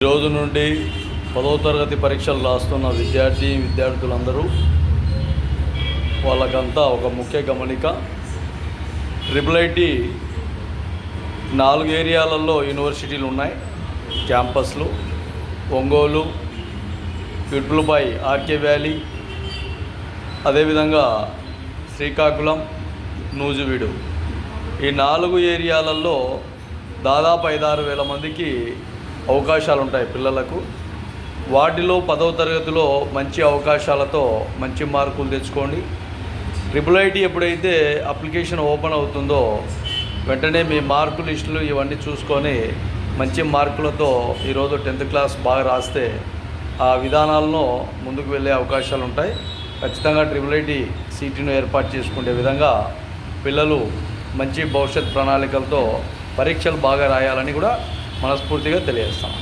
ఈరోజు నుండి 10వ తరగతి పరీక్షలు రాస్తున్న విద్యార్థులందరూ వాళ్ళకంతా ఒక ముఖ్య గమనిక. ఐఐటి 4 ఏరియాలలో యూనివర్సిటీలు ఉన్నాయి, క్యాంపస్లు. ఒంగోలు, పిట్లపై, ఆర్కే వ్యాలీ, అదేవిధంగా శ్రీకాకుళం, నూజివీడు. ఈ 4 ఏరియాలలో దాదాపు 5-6 వేల మందికి అవకాశాలు ఉంటాయి పిల్లలకు. వాటిలో 10వ తరగతిలో మంచి అవకాశాలతో మంచి మార్కులు తెచ్చుకోండి. ఐఐటి ఎప్పుడైతే అప్లికేషన్ ఓపెన్ అవుతుందో వెంటనే మీ మార్కు లిస్టులు ఇవన్నీ చూసుకొని మంచి మార్కులతో ఈరోజు 10th క్లాస్ బాగా రాస్తే ఆ విధానాలను ముందుకు వెళ్ళే అవకాశాలు ఉంటాయి. ఖచ్చితంగా ఐఐటి సీటును ఏర్పాటు చేసుకునే విధంగా పిల్లలు మంచి భవిష్యత్ ప్రణాళికలతో పరీక్షలు బాగా రాయాలని కూడా మనస్ఫూర్తిగా తెలియజేస్తాం.